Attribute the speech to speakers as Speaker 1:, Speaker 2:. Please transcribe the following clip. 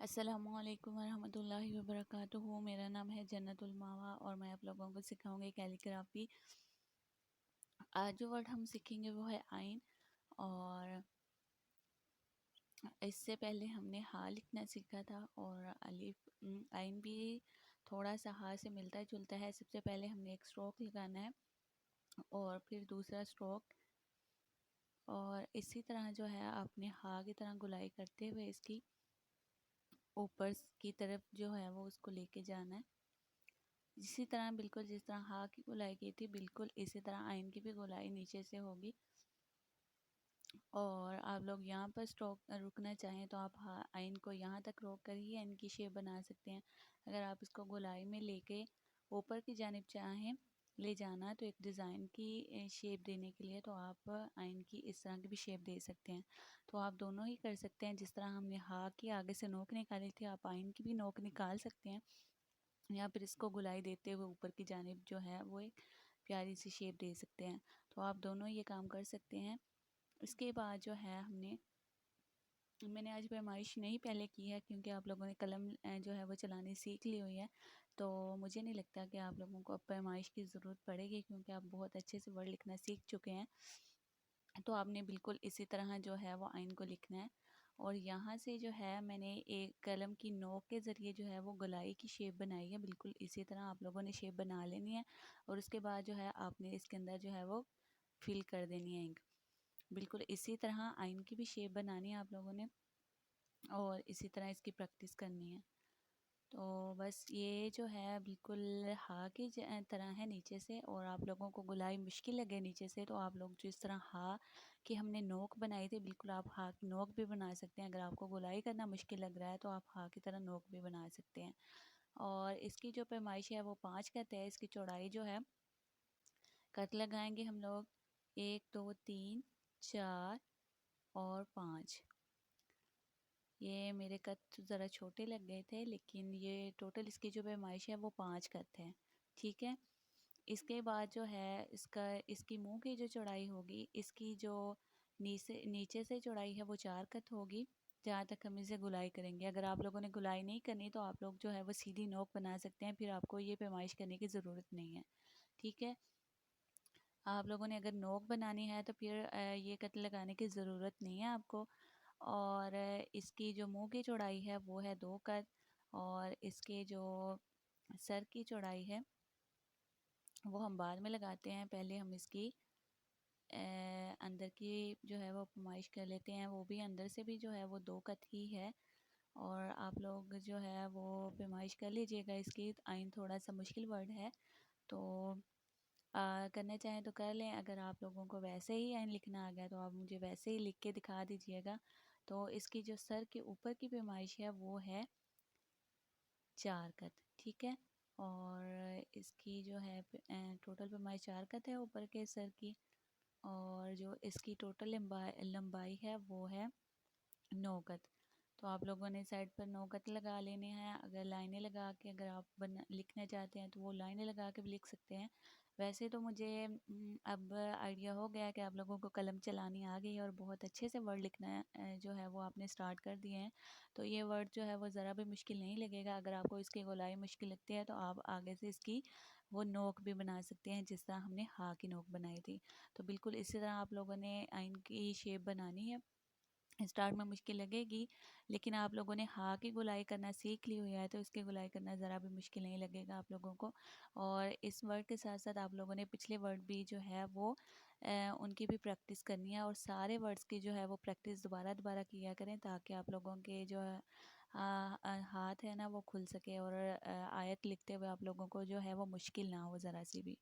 Speaker 1: السلام علیکم ورحمۃ اللہ وبرکاتہ۔ میرا نام ہے جنت الماوا اور میں آپ لوگوں کو سکھاؤں گی کیلیگرافی۔ آج جو ورڈ ہم سیکھیں گے وہ ہے آئین، اور اس سے پہلے ہم نے ہا لکھنا سیکھا تھا، اور الف آئین بھی تھوڑا سا ہا سے ملتا جلتا ہے۔ سب سے پہلے ہم نے ایک سٹروک لگانا ہے اور پھر دوسرا سٹروک، اور اسی طرح جو ہے آپ نے ہا کی طرح گلائی کرتے ہوئے اس کی اوپر کی طرف جو ہے وہ اس کو لے کے جانا ہے۔ اسی طرح بالکل جس طرح ہا کی گلائی کی تھی بالکل اسی طرح آئین کی بھی گلائی نیچے سے ہوگی۔ اور آپ لوگ یہاں پر سٹروک رکنا چاہیں تو آپ آئین کو یہاں تک روک کر ہی آئین کی شیپ بنا سکتے ہیں۔ اگر آپ اس کو گلائی میں لے کے اوپر کی جانب چاہیں لے جانا تو ایک ڈیزائن کی شیپ دینے کے لیے تو آپ آئین کی اس طرح کی بھی شیپ دے سکتے ہیں۔ تو آپ دونوں ہی کر سکتے ہیں، جس طرح ہم نے ہا کی آگے سے نوک نکالی تھی آپ آئین کی بھی نوک نکال سکتے ہیں، یا پھر اس کو گلائی دیتے ہوئے اوپر کی جانب جو ہے وہ ایک پیاری سی شیپ دے سکتے ہیں۔ تو آپ دونوں یہ کام کر سکتے ہیں۔ اس کے بعد جو ہے میں نے آج پیمائش نہیں پہلے کی ہے کیونکہ آپ لوگوں نے قلم جو ہے وہ چلانی سیکھ لی ہوئی ہے، تو مجھے نہیں لگتا کہ آپ لوگوں کو اب پیمائش کی ضرورت پڑے گی کیونکہ آپ بہت اچھے سے ورڈ لکھنا سیکھ چکے ہیں۔ تو آپ نے بالکل اسی طرح جو ہے وہ آئین کو لکھنا ہے، اور یہاں سے جو ہے میں نے ایک قلم کی نوک کے ذریعے جو ہے وہ گلائی کی شیپ بنائی ہے۔ بالکل اسی طرح آپ لوگوں نے شیپ بنا لینی ہے، اور اس کے بعد جو ہے آپ نے اس کے اندر جو ہے وہ فل کر دینی ہے انک۔ بالکل اسی طرح آئین کی بھی شیپ بنانی ہے آپ لوگوں نے، اور اسی طرح اس کی پریکٹس کرنی ہے۔ تو بس یہ جو ہے بالکل ہا کی طرح ہے نیچے سے، اور آپ لوگوں کو گلائی مشکل لگے نیچے سے تو آپ لوگ جس طرح ہا کی ہم نے نوک بنائی تھی بالکل آپ ہا کی نوک بھی بنا سکتے ہیں۔ اگر آپ کو گلائی کرنا مشکل لگ رہا ہے تو آپ ہا کی طرح نوک بھی بنا سکتے ہیں۔ اور اس کی جو پیمائش ہے وہ 5 قط ہے۔ اس کی چوڑائی جو ہے قط لگائیں گے ہم لوگ 1 2 3 4 اور 5۔ یہ میرے قط ذرا چھوٹے لگ گئے تھے، لیکن یہ ٹوٹل اس کی جو پیمائش ہے وہ 5 قط ہے، ٹھیک ہے۔ اس کے بعد جو ہے اس کی منہ کی جو چوڑائی ہوگی، اس کی جو نیچے سے چوڑائی ہے وہ 4 قط ہوگی، جہاں تک ہم اسے گلائی کریں گے۔ اگر آپ لوگوں نے گلائی نہیں کرنی تو آپ لوگ جو ہے وہ سیدھی نوک بنا سکتے ہیں، پھر آپ کو یہ پیمائش کرنے کی ضرورت نہیں ہے، ٹھیک ہے۔ آپ لوگوں نے اگر نوک بنانی ہے تو پھر یہ قط لگانے کی ضرورت نہیں ہے آپ کو۔ اور اس کی جو منہ کی چوڑائی ہے وہ ہے 2 قط، اور اس کے جو سر کی چوڑائی ہے وہ ہم بعد میں لگاتے ہیں، پہلے ہم اس کی اندر کی جو ہے وہ پیمائش کر لیتے ہیں۔ وہ بھی اندر سے بھی جو ہے وہ 2 قط ہی ہے، اور آپ لوگ جو ہے وہ پیمائش کر لیجئے گا اس کی۔ آئین تھوڑا سا مشکل ورڈ ہے تو کرنا چاہیں تو کر لیں، اگر آپ لوگوں کو ویسے ہی آئین لکھنا آ گیا تو آپ مجھے ویسے ہی لکھ کے دکھا دیجئے گا۔ تو اس کی جو سر کے اوپر کی پیمائش ہے وہ ہے 4 قط، ٹھیک ہے۔ اور اس کی جو ہے ٹوٹل پیمائش 4 قط ہے اوپر کے سر کی، اور جو اس کی ٹوٹل لمبائی ہے وہ ہے 9 قط۔ تو آپ لوگوں نے سائڈ پر 9 قط لگا لینے ہیں۔ اگر لائنیں لگا کے اگر آپ لکھنا چاہتے ہیں تو وہ لائنیں لگا کے بھی لکھ سکتے ہیں۔ ویسے تو مجھے اب آئیڈیا ہو گیا کہ آپ لوگوں کو قلم چلانی آ گئی ہے اور بہت اچھے سے ورڈ لکھنا جو ہے وہ آپ نے سٹارٹ کر دیے ہیں، تو یہ ورڈ جو ہے وہ ذرا بھی مشکل نہیں لگے گا۔ اگر آپ کو اس کی گولائی مشکل لگتی ہے تو آپ آگے سے اس کی وہ نوک بھی بنا سکتے ہیں جس طرح ہم نے ہا کی نوک بنائی تھی۔ تو بالکل اسی طرح آپ لوگوں نے آئین کی شیپ بنانی ہے۔ اسٹارٹ میں مشکل لگے گی، لیکن آپ لوگوں نے ہا کی گلائی کرنا سیکھ لی ہوئی ہے تو اس کی گلائی کرنا ذرا بھی مشکل نہیں لگے گا آپ لوگوں کو۔ اور اس ورڈ کے ساتھ ساتھ آپ لوگوں نے پچھلے ورڈ بھی جو ہے وہ ان کی بھی پریکٹس کرنی ہے، اور سارے ورڈز کی جو ہے وہ پریکٹس دوبارہ دوبارہ کیا کریں تاکہ آپ لوگوں کے جو ہاتھ ہے نا وہ کھل سکے، اور آیت لکھتے ہوئے آپ لوگوں کو جو ہے وہ مشکل نہ ہو ذرا سی بھی۔